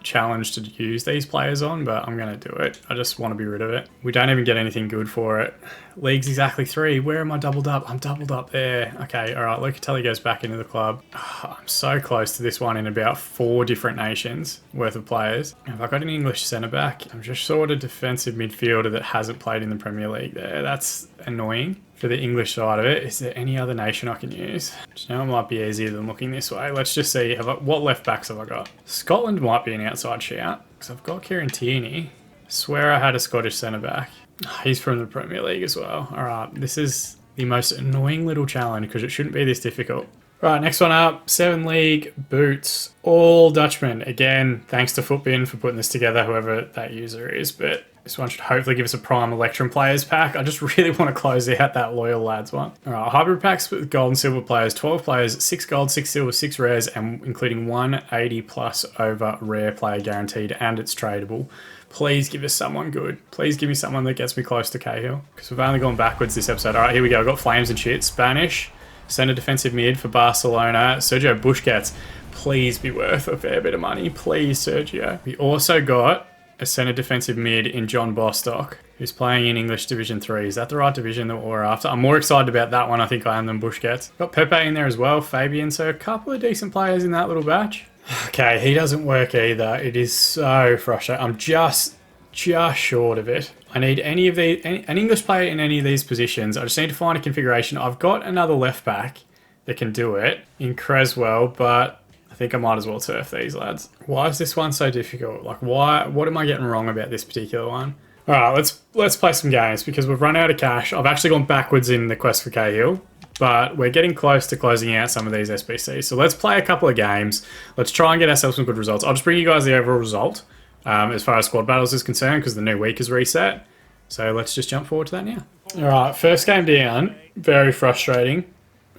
challenge to use these players on, but I'm going to do it. I just want to be rid of it. We don't even get anything good for it. League's exactly 3. Where am I doubled up? I'm doubled up there. Okay, all right, Locatelli goes back into the club. Oh, I'm so close to this one in about 4 different nations worth of players. Have I got an English centre-back? I'm just sort of defensive midfielder that hasn't played in the Premier League there. That's annoying. For the English side of it, is there any other nation I can use? You know, it might be easier than looking this way. Let's just see, what left backs have I got? Scotland might be an outside shout, because I've got Kieran Tierney. I swear I had a Scottish centre-back. He's from the Premier League as well. All right, this is the most annoying little challenge, because it shouldn't be this difficult. Right, next one up, 7 League boots, all Dutchmen. Again, thanks to Footbin for putting this together, whoever that user is, but this one should hopefully give us a prime Electrum players pack. I just really want to close out that loyal lads one. All right, hybrid packs with gold and silver players, 12 players, 6 gold, 6 silver, 6 rares, and including 180 plus over rare player guaranteed, and it's tradable. Please give us someone good. Please give me someone that gets me close to Cahill, because we've only gone backwards this episode. All right, here we go. I've got flames and shit. Spanish, centre defensive mid for Barcelona. Sergio Busquets. Please be worth a fair bit of money. Please, Sergio. We also got a centre defensive mid in John Bostock, who's playing in English Division 3. Is that the right division that we're after? I'm more excited about that one, I think I am, than Busquets. Got Pepe in there as well, Fabian, so a couple of decent players in that little batch. Okay, he doesn't work either. It is so frustrating. I'm just short of it. I need an English player in any of these positions. I just need to find a configuration. I've got another left back that can do it in Creswell, but I think I might as well turf these lads. Why is this one so difficult? Like, what am I getting wrong about this particular one? All right, let's play some games because we've run out of cash. I've actually gone backwards in the quest for Cahill, but we're getting close to closing out some of these SBCs. So let's play a couple of games. Let's try and get ourselves some good results. I'll just bring you guys the overall result as far as squad battles is concerned because the new week is reset. So let's just jump forward to that now. All right, first game down. Very frustrating.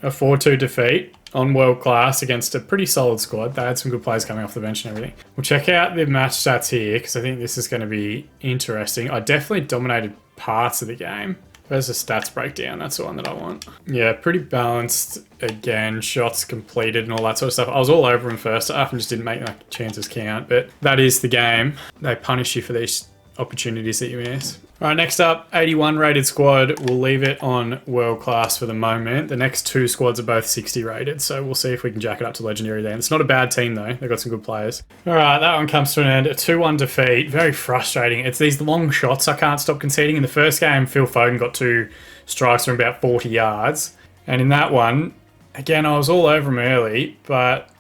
A 4-2 defeat on world class against a pretty solid squad. They had some good players coming off the bench and everything. We'll check out the match stats here because I think this is going to be interesting. I definitely dominated parts of the game. Where's the stats breakdown? That's the one that I want. Yeah, pretty balanced. Again, shots completed and all that sort of stuff. I was all over them first. I often just didn't make my chances count, but that is the game. They punish you for these opportunities that you miss. All right, next up, 81 rated squad. We'll leave it on world class for the moment. The next 2 squads are both 60 rated, so we'll see if we can jack it up to legendary then. It's not a bad team though. They've got some good players. All right, that one comes to an end. A 2-1 defeat. Very frustrating. It's these long shots I can't stop conceding. In the first game, Phil Foden got 2 strikes from about 40 yards. And in that one, again, I was all over him early, but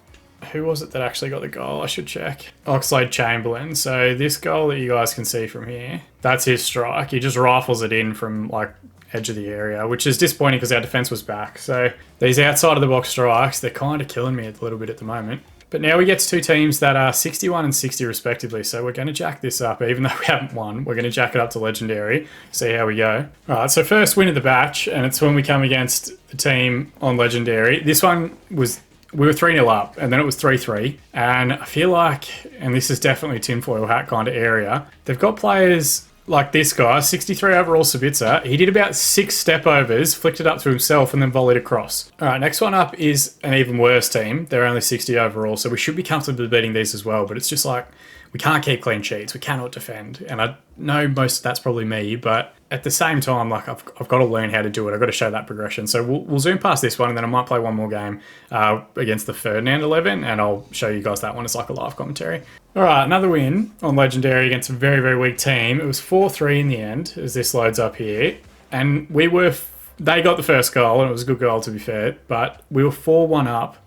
who was it that actually got the goal? I should check. Oxlade-Chamberlain. So this goal that you guys can see from here, that's his strike. He just rifles it in from like edge of the area, which is disappointing because our defense was back. So these outside of the box strikes, they're kind of killing me a little bit at the moment. But now we get to 2 teams that are 61 and 60 respectively. So we're going to jack this up. Even though we haven't won, we're going to jack it up to legendary. See how we go. All right, so first win of the batch, and it's when we come against the team on legendary. This one was... We were 3-0 up, and then it was 3-3. And I feel like, and this is definitely tinfoil hat kind of area, they've got players like this guy, 63 overall Sabitzer. He did about 6 step overs, flicked it up to himself, and then volleyed across. All right, next one up is an even worse team. They're only 60 overall, so we should be comfortably beating these as well. But it's just like, we can't keep clean sheets. We cannot defend. And I know most of that's probably me, but at the same time, like I've got to learn how to do it. I've got to show that progression. So we'll zoom past this one, and then I might play one more game against the Ferdinand 11, and I'll show you guys that one as like a live commentary. All right, another win on Legendary against a very, very weak team. It was 4-3 in the end, as this loads up here. And they got the first goal, and it was a good goal to be fair, but we were 4-1 up.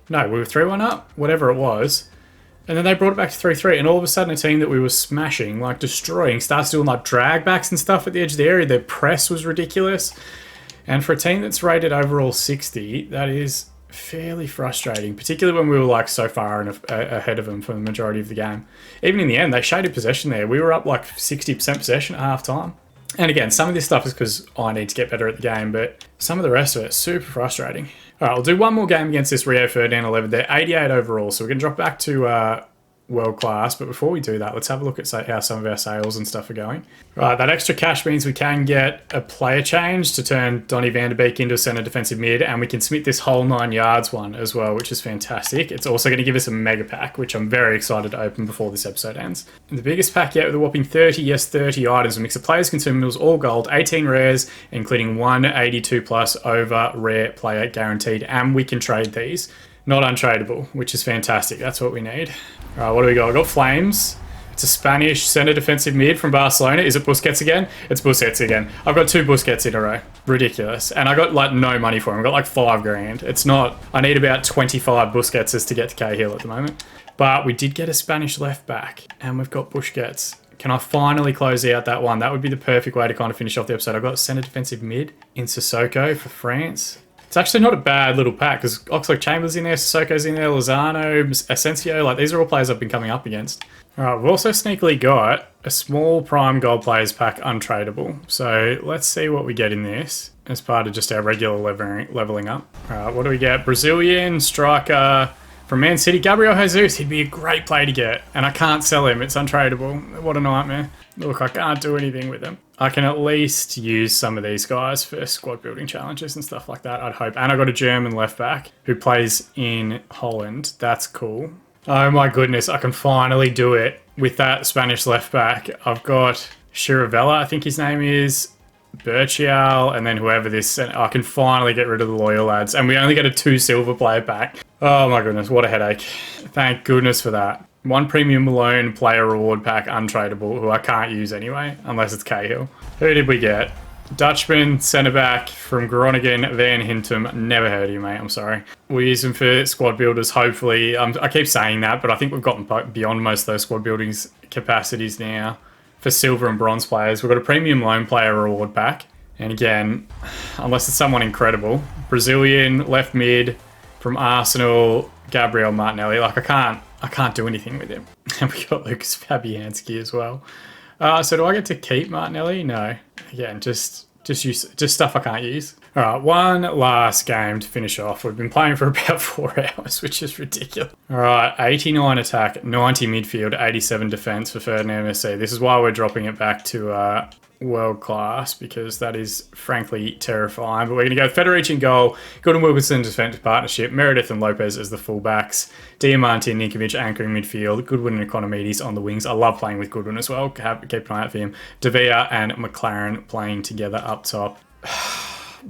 No, we were 3-1 up, whatever it was. And then they brought it back to 3-3, and all of a sudden a team that we were smashing, like destroying, starts doing like drag backs and stuff at the edge of the area. Their press was ridiculous. And for a team that's rated overall 60, that is fairly frustrating, particularly when we were like so far ahead of them for the majority of the game. Even in the end, they shaded possession there. We were up like 60% possession at half time. And again, some of this stuff is because I need to get better at the game, but some of the rest of it is super frustrating. All right, we'll do one more game against this Rio Ferdinand 11. They're 88 overall, so we're going to drop back to world class. But before we do that, let's have a look at how some of our sales and stuff are going. Right, that extra cash means we can get a player change to turn Donny van der Beek into a centre defensive mid, and we can submit this whole 9 yards one as well, which is fantastic. It's also going to give us a mega pack, which I'm very excited to open before this episode ends. And the biggest pack yet with a whopping 30 items, a mix of players, consumables, all gold, 18 rares, including 182 plus over rare player guaranteed, and we can trade these. Not untradeable, which is fantastic. That's what we need. All right, what do we got? I got Flames. It's a Spanish centre defensive mid from Barcelona. Is it Busquets again? It's Busquets again. I've got 2 Busquets in a row. Ridiculous. And I got like no money for him. I got like 5 grand. It's not... I need about 25 Busquetses to get to Cahill at the moment. But we did get a Spanish left back. And we've got Busquets. Can I finally close out that one? That would be the perfect way to kind of finish off the episode. I've got centre defensive mid in Sissoko for France. It's actually not a bad little pack because Oxlade-Chamberlain's in there, Sissoko's in there, Lozano, Asensio, like these are all players I've been coming up against. All right, we've also sneakily got a small prime gold players pack untradeable. So let's see what we get in this as part of just our regular leveling up. All right, what do we get? Brazilian striker from Man City, Gabriel Jesus. He'd be a great play to get, and I can't sell him. It's untradeable. What a nightmare. Look, I can't do anything with them. I can at least use some of these guys for squad building challenges and stuff like that, I'd hope. And I got a German left back who plays in Holland. That's cool. Oh my goodness, I can finally do it with that Spanish left back. I've got Chiravella, I think his name is, Berchial, and then whoever this... And I can finally get rid of the loyal lads. And we only get a 2 silver player pack. Oh my goodness, what a headache. Thank goodness for that. 1 premium loan player reward pack untradeable, who I can't use anyway, unless it's Cahill. Who did we get? Dutchman, centre-back from Groningen, Van Hintem. Never heard of you, mate. I'm sorry. We'll use them for squad builders, hopefully. I keep saying that, but I think we've gotten beyond most of those squad building capacities now. For silver and bronze players, we've got a premium loan player reward pack. And again, unless it's someone incredible. Brazilian, left mid, from Arsenal, Gabriel Martinelli. Like, I can't do anything with him. And we got Lucas Fabianski as well. So do I get to keep Martinelli? No. Again, just stuff I can't use. All right, one last game to finish off. We've been playing for about 4 hours, which is ridiculous. All right, 89 attack, 90 midfield, 87 defense for Ferdinand MSC. This is why we're dropping it back to world class, because that is frankly terrifying. But we're going to go Federici in goal, Goodwin Wilkinson defensive partnership, Meredith and Lopez as the fullbacks, Diamante and Ninkovic anchoring midfield, Goodwin and Economides on the wings. I love playing with Goodwin as well. Keep an eye out for him. De Vea and McLaren playing together up top.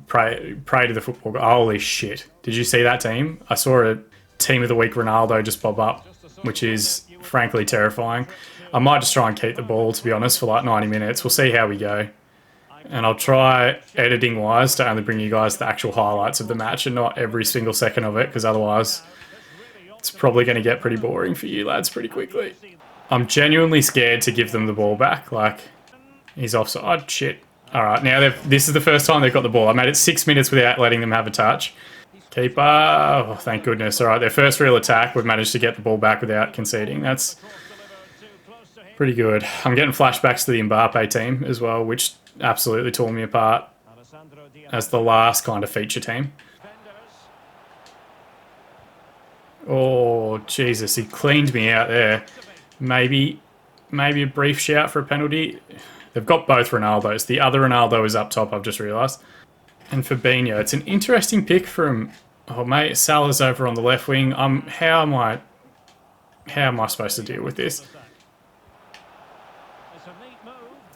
Pray to the football god. Holy shit. Did you see that team? I saw a team of the week Ronaldo just pop up, which is frankly terrifying. I might just try and keep the ball, to be honest, for like 90 minutes. We'll see how we go. And I'll try, editing-wise, to only bring you guys the actual highlights of the match and not every single second of it, because otherwise it's probably going to get pretty boring for you lads pretty quickly. I'm genuinely scared to give them the ball back. Like, he's offside. Shit. All right, now this is the first time they've got the ball. I made it 6 minutes without letting them have a touch. Keeper. Oh, thank goodness. All right, their first real attack, we've managed to get the ball back without conceding. That's pretty good. I'm getting flashbacks to the Mbappe team as well, which absolutely tore me apart as the last kind of feature team. Oh, Jesus, he cleaned me out there. Maybe a brief shout for a penalty. They've got both Ronaldos. The other Ronaldo is up top, I've just realised. And Fabinho, it's an interesting pick from... Oh, mate, Salah's over on the left wing. How am I supposed to deal with this?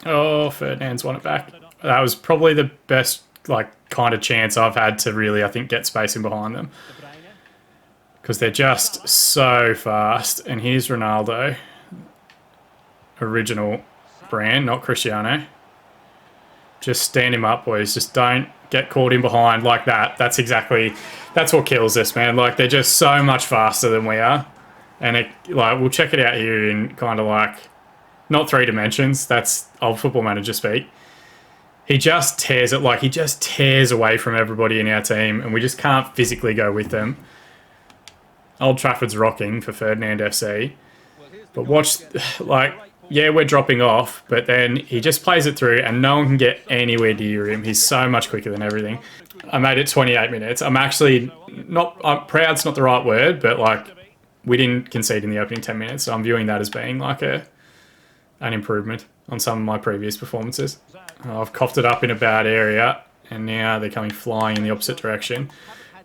Oh, Ferdinand's won it back. That was probably the best, like, kind of chance I've had to really, I think, get spacing behind them. Because they're just so fast. And here's Ronaldo. Original brand, not Cristiano. Just stand him up, boys. Just don't get caught in behind like that. That's what kills us, man. Like, they're just so much faster than we are. And, we'll check it out here in kind of like... Not 3 dimensions, that's old Football Manager speak. He just tears it, like he just tears away from everybody in our team, and we just can't physically go with them. Old Trafford's rocking for Ferdinand FC. But watch, like, yeah, we're dropping off, but then he just plays it through and no one can get anywhere near him. He's so much quicker than everything. I made it 28 minutes. I'm actually proud's not the right word, but like, we didn't concede in the opening 10 minutes, so I'm viewing that as being like an improvement on some of my previous performances. I've coughed it up in a bad area, and now they're coming flying in the opposite direction.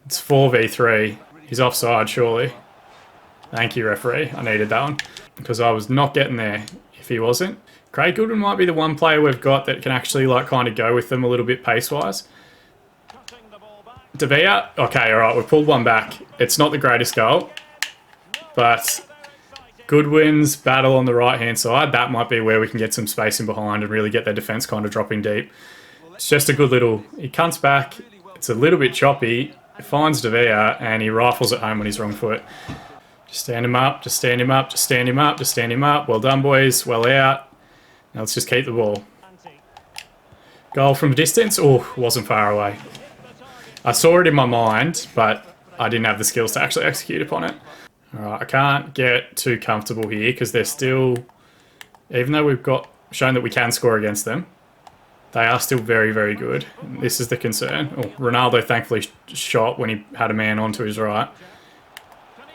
It's 4v3. He's offside, surely. Thank you, referee. I needed that one, because I was not getting there if he wasn't. Craig Goodwin might be the one player we've got that can actually like kind of go with them a little bit pace-wise. De Villa, okay, all right, we've pulled one back. It's not the greatest goal, but Goodwin's battle on the right-hand side, that might be where we can get some space in behind and really get their defence kind of dropping deep. It's just a good little... He cunts back. It's a little bit choppy. Finds De Villa, and he rifles it home on his wrong foot. Just stand him up, just stand him up, just stand him up, just stand him up. Well done, boys. Well out. Now let's just keep the ball. Goal from a distance? Oh, wasn't far away. I saw it in my mind, but I didn't have the skills to actually execute upon it. Alright, I can't get too comfortable here because they're still... Even though we've shown that we can score against them, they are still very, very good. This is the concern. Oh, Ronaldo thankfully shot when he had a man onto his right.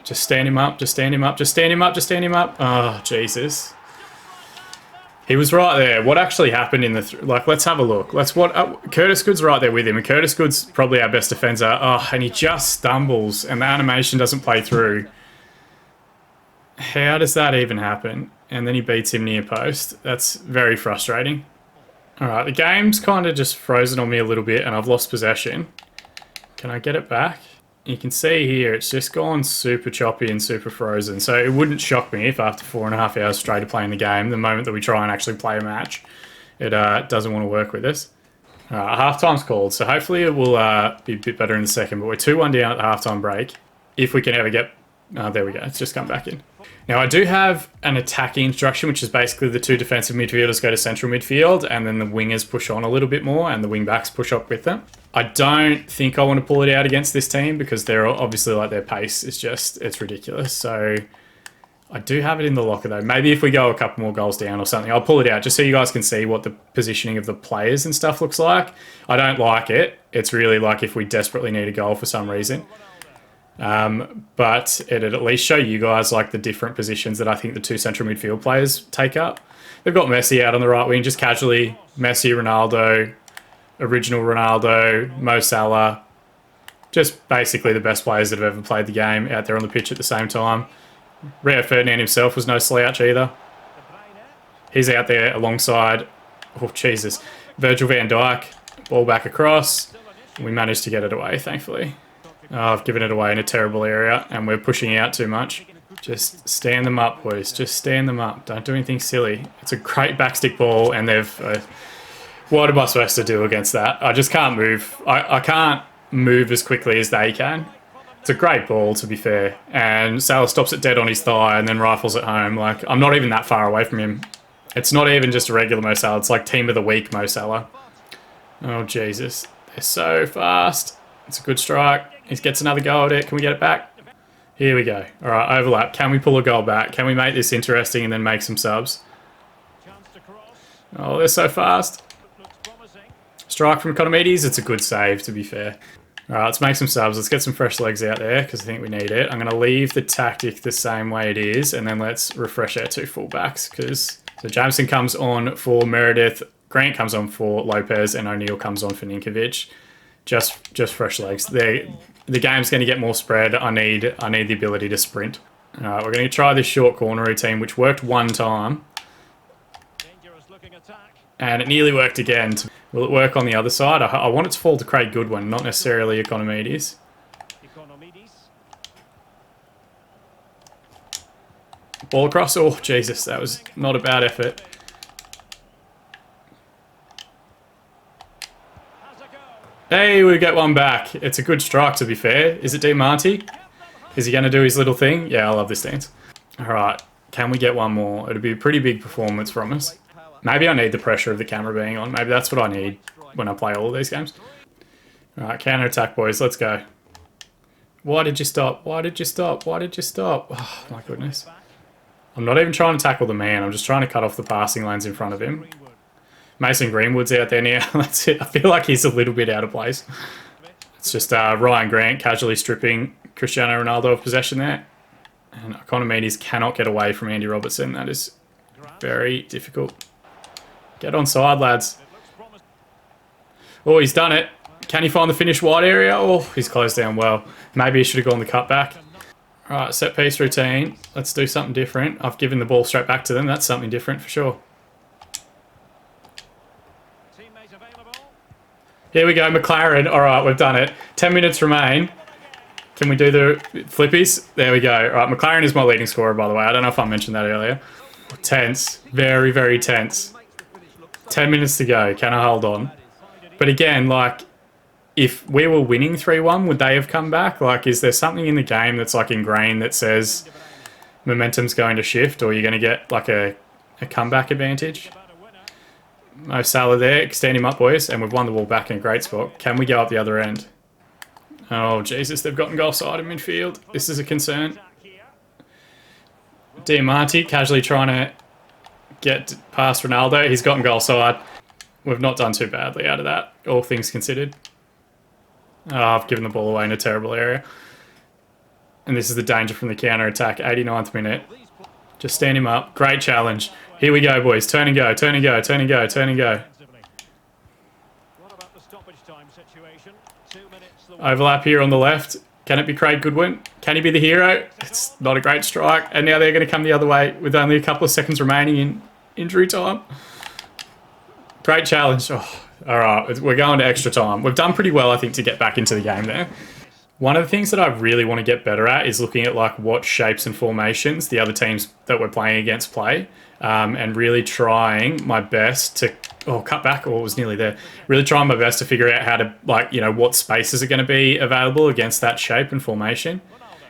Just stand him up, just stand him up, just stand him up, just stand him up. Oh, Jesus. He was right there. What actually happened in the... like, let's have a look. Curtis Good's right there with him, and Curtis Good's probably our best defender. Oh, and he just stumbles, and the animation doesn't play through. How does that even happen? And then he beats him near post. That's very frustrating. Alright, the game's kind of just frozen on me a little bit, and I've lost possession. Can I get it back? You can see here, it's just gone super choppy and super frozen. So it wouldn't shock me if after 4.5 hours straight of playing the game, the moment that we try and actually play a match, it doesn't want to work with us. Half-time's called, so hopefully it will be a bit better in the second. But we're 2-1 down at the half-time break. If we can ever get... there we go, it's just come back in. Now I do have an attacking instruction, which is basically the two defensive midfielders go to central midfield and then the wingers push on a little bit more and the wing backs push up with them. I don't think I want to pull it out against this team because they're obviously like their pace is just, it's ridiculous. So I do have it in the locker though. Maybe if we go a couple more goals down or something, I'll pull it out just so you guys can see what the positioning of the players and stuff looks like. I don't like it. It's really like if we desperately need a goal for some reason. But it'd at least show you guys like the different positions that I think the two central midfield players take up. They've got Messi out on the right wing, just casually. Messi, Ronaldo, original Ronaldo, Mo Salah. Just basically the best players that have ever played the game out there on the pitch at the same time. Rio Ferdinand himself was no slouch either. He's out there alongside, oh Jesus, Virgil van Dijk. Ball back across. We managed to get it away, thankfully. Oh, I've given it away in a terrible area and we're pushing out too much. Just stand them up, boys. Just stand them up. Don't do anything silly. It's a great backstick ball and they've... what am I supposed to do against that? I just can't move. I can't move as quickly as they can. It's a great ball, to be fair. And Salah stops it dead on his thigh and then rifles it home. Like, I'm not even that far away from him. It's not even just a regular Mo Salah. It's like team of the week Mo Salah. Oh, Jesus. They're so fast. It's a good strike. He gets another go at it. Can we get it back? Here we go. All right, overlap. Can we pull a goal back? Can we make this interesting and then make some subs? Oh, they're so fast. Strike from Economides. It's a good save, to be fair. All right, let's make some subs. Let's get some fresh legs out there because I think we need it. I'm going to leave the tactic the same way it is, and then let's refresh our two fullbacks because... So Jameson comes on for Meredith, Grant comes on for Lopez, and O'Neill comes on for Ninkovic. Just fresh legs. The game's going to get more spread. I need the ability to sprint. All right, we're going to try this short corner routine, which worked one time. And it nearly worked again. Will it work on the other side? I want it to fall to Craig Goodwin, not necessarily Economides. Ball across. Oh, Jesus, that was not a bad effort. Hey, we get one back. It's a good strike, to be fair. Is it Diamante? Is he going to do his little thing? Yeah, I love this dance. All right, can we get one more? It'll be a pretty big performance from us. Maybe I need the pressure of the camera being on. Maybe that's what I need. when I play all of these games. All right, counter attack, boys. Let's go. Why did you stop? Why did you stop? Why did you stop? Oh, my goodness. I'm not even trying to tackle the man. I'm just trying to cut off the passing lanes in front of him. Mason Greenwood's out there now. That's it. I feel like he's a little bit out of place. It's just Ryan Grant casually stripping Cristiano Ronaldo of possession there. And Economides cannot get away from Andy Robertson. That is very difficult. Get on side, lads. Oh, he's done it. Can he find the finish wide area? Oh, he's closed down well. Maybe he should have gone the cutback. All right, set piece routine. Let's do something different. I've given the ball straight back to them. That's something different for sure. Here we go, McLaren. All right, we've done it. 10 minutes remain. Can we do the flippies? There we go. All right, McLaren is my leading scorer, by the way. I don't know if I mentioned that earlier. Tense. Very, very tense. 10 minutes to go. Can I hold on? But again, like, if we were winning 3-1, would they have come back? Like, is there something in the game that's, like, ingrained that says momentum's going to shift or you're going to get, like, a comeback advantage? Mo Salah there. Extend him up, boys. And we've won the ball back in a great spot. Can we go up the other end? Oh, Jesus. They've gotten goal side in midfield. This is a concern. Diamante casually trying to get past Ronaldo. He's gotten goal side. We've not done too badly out of that, all things considered. Oh, I've given the ball away in a terrible area. And this is the danger from the counter-attack. 89th minute. Just stand him up. Great challenge. Here we go, boys. Turn and go, turn and go, turn and go, turn and go. Overlap here on the left. Can it be Craig Goodwin? Can he be the hero? It's not a great strike. And now they're going to come the other way with only a couple of seconds remaining in injury time. Great challenge. Oh, all right, we're going to extra time. We've done pretty well, I think, to get back into the game there. One of the things that I really want to get better at is looking at like what shapes and formations the other teams that we're playing against play, and really trying my best to cut back. Or it was nearly there. Really trying my best to figure out how to what spaces are going to be available against that shape and formation.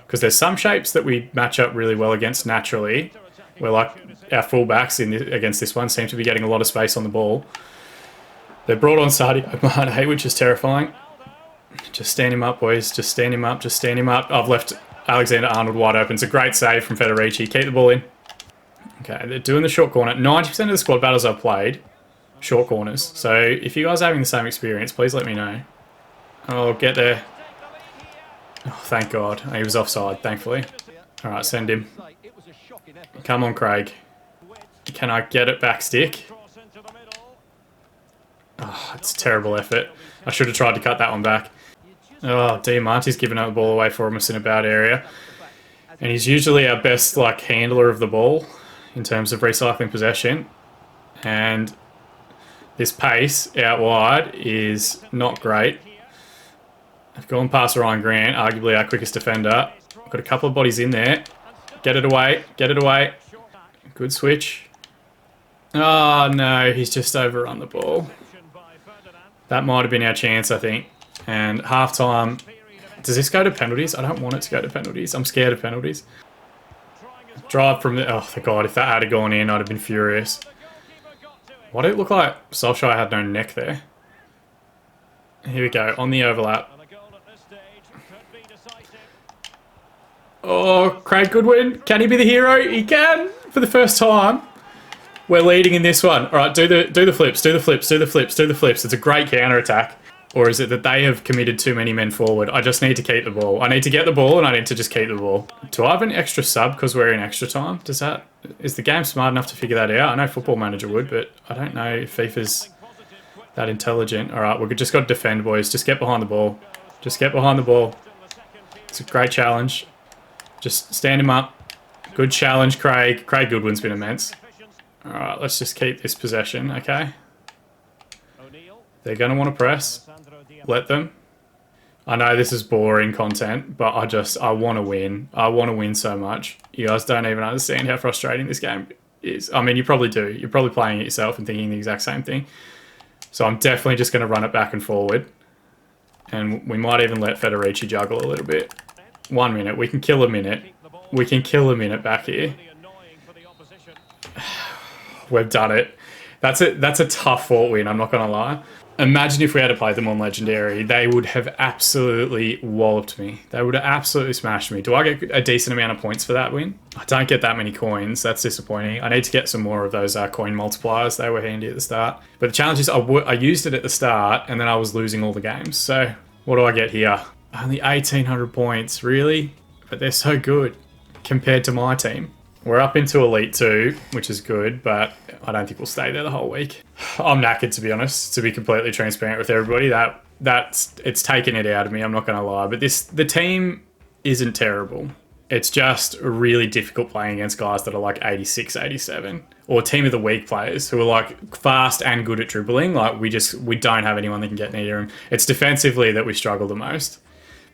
Because there's some shapes that we match up really well against naturally, where like our fullbacks against this one seem to be getting a lot of space on the ball. They brought on Sadio Mane, which is terrifying. Just stand him up, boys. Just stand him up. Just stand him up. I've left Alexander-Arnold wide open. It's a great save from Federici. Keep the ball in. Okay, they're doing the short corner. 90% of the squad battles I've played, short corners. So if you guys are having the same experience, please let me know. Oh, get there. Oh, thank God. He was offside, thankfully. All right, send him. Come on, Craig. Can I get it back stick? Oh, it's a terrible effort. I should have tried to cut that one back. Oh, Diamante's giving up the ball away for us in a bad area. And he's usually our best handler of the ball in terms of recycling possession. And this pace out wide is not great. I've gone past Ryan Grant, arguably our quickest defender. I've got a couple of bodies in there. Get it away. Get it away. Good switch. Oh, no. He's just overrun the ball. That might have been our chance, I think. And half-time... Does this go to penalties? I don't want it to go to penalties. I'm scared of penalties. Drive from the... Oh, thank God. If that had gone in, I'd have been furious. Why did it look like Solskjaer had no neck there? Here we go. On the overlap. Oh, Craig Goodwin. Can he be the hero? He can! For the first time. We're leading in this one. All right, do the flips, do the flips, do the flips, do the flips. It's a great counter-attack. Or is it that they have committed too many men forward? I just need to keep the ball. I need to get the ball and I need to just keep the ball. Do I have an extra sub because we're in extra time? Is the game smart enough to figure that out? I know Football Manager would, but I don't know if FIFA's that intelligent. All right, we've just got to defend, boys. Just get behind the ball. Just get behind the ball. It's a great challenge. Just stand him up. Good challenge, Craig. Craig Goodwin's been immense. All right, let's just keep this possession, okay? They're going to want to press. Let them. I know this is boring content, but I want to win. I want to win so much. You guys don't even understand how frustrating this game is. I mean, you probably do. You're probably playing it yourself and thinking the exact same thing. So I'm definitely just going to run it back and forward. And we might even let Federici juggle a little bit. 1 minute. We can kill a minute. We can kill a minute back here. We've done it. That's a tough fought win, I'm not going to lie. Imagine if we had to play them on Legendary, they would have absolutely walloped me. They would have absolutely smashed me. Do I get a decent amount of points for that win? I don't get that many coins. That's disappointing. I need to get some more of those coin multipliers. They were handy at the start. But the challenge is I used it at the start and then I was losing all the games. So what do I get here? Only 1,800 points, really? But they're so good compared to my team. We're up into Elite 2, which is good, but I don't think we'll stay there the whole week. I'm knackered, to be honest, to be completely transparent with everybody. It's taken it out of me, I'm not going to lie. But the team isn't terrible. It's just really difficult playing against guys that are like 86, 87. Or team of the week players who are like fast and good at dribbling. Like we don't have anyone that can get near him. It's defensively that we struggle the most.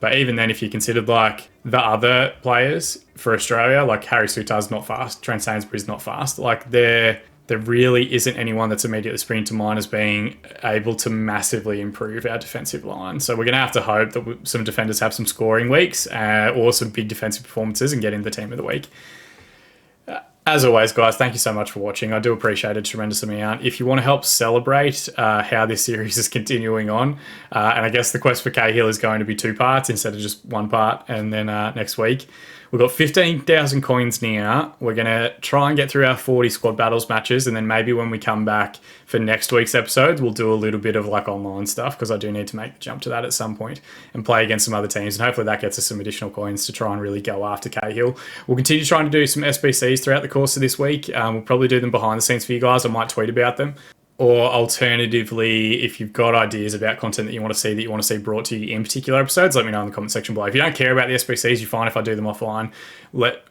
But even then, if you considered like the other players for Australia, like Harry Souttar's not fast, Trent Sainsbury's not fast, like there really isn't anyone that's immediately springing to mind as being able to massively improve our defensive line. So we're going to have to hope that some defenders have some scoring weeks or some big defensive performances and get in the team of the week. As always, guys, thank you so much for watching. I do appreciate it a tremendous amount. If you want to help celebrate how this series is continuing on, and I guess the quest for Cahill is going to be 2 parts instead of just 1 part, and then next week. We've got 15,000 coins now. We're going to try and get through our 40 squad battles matches, and then maybe when we come back for next week's episodes, we'll do a little bit of like online stuff, because I do need to make the jump to that at some point and play against some other teams, and hopefully that gets us some additional coins to try and really go after Cahill. We'll continue trying to do some SBCs throughout the course of this week. We'll probably do them behind the scenes for you guys. I might tweet about them. Or alternatively, if you've got ideas about content that you want to see brought to you in particular episodes, let me know in the comment section below. If you don't care about the SBCs, you're fine if I do them offline.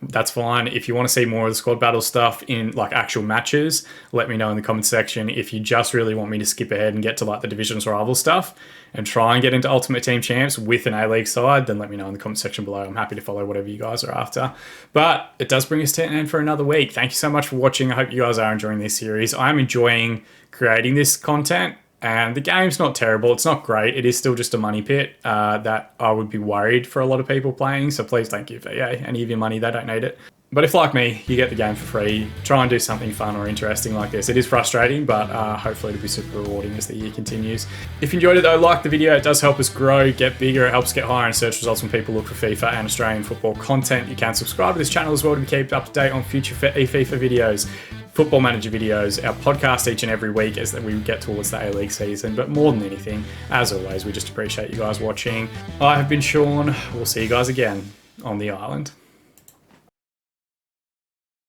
That's fine. If you want to see more of the squad battle stuff in like actual matches, let me know in the comment section. If you just really want me to skip ahead and get to like the divisions rival stuff and try and get into Ultimate Team Champs with an A-League side, then let me know in the comment section below. I'm happy to follow whatever you guys are after. But it does bring us to an end for another week. Thank you so much for watching. I hope you guys are enjoying this series. I'm enjoying creating this content, and the game's not terrible. It's not great. It is still just a money pit that I would be worried for a lot of people playing. So please don't give EA any of your money. They don't need it. But if, like me, you get the game for free, try and do something fun or interesting like this. It is frustrating, but hopefully it'll be super rewarding as the year continues. If you enjoyed it though, like the video. It does help us grow, get bigger. It helps get higher in search results when people look for FIFA and Australian football content. You can subscribe to this channel as well to be kept up to date on future FIFA videos, Football Manager videos, our podcast each and every week as we get towards the A-League season. But more than anything, as always, we just appreciate you guys watching. I have been Sean. We'll see you guys again on the island.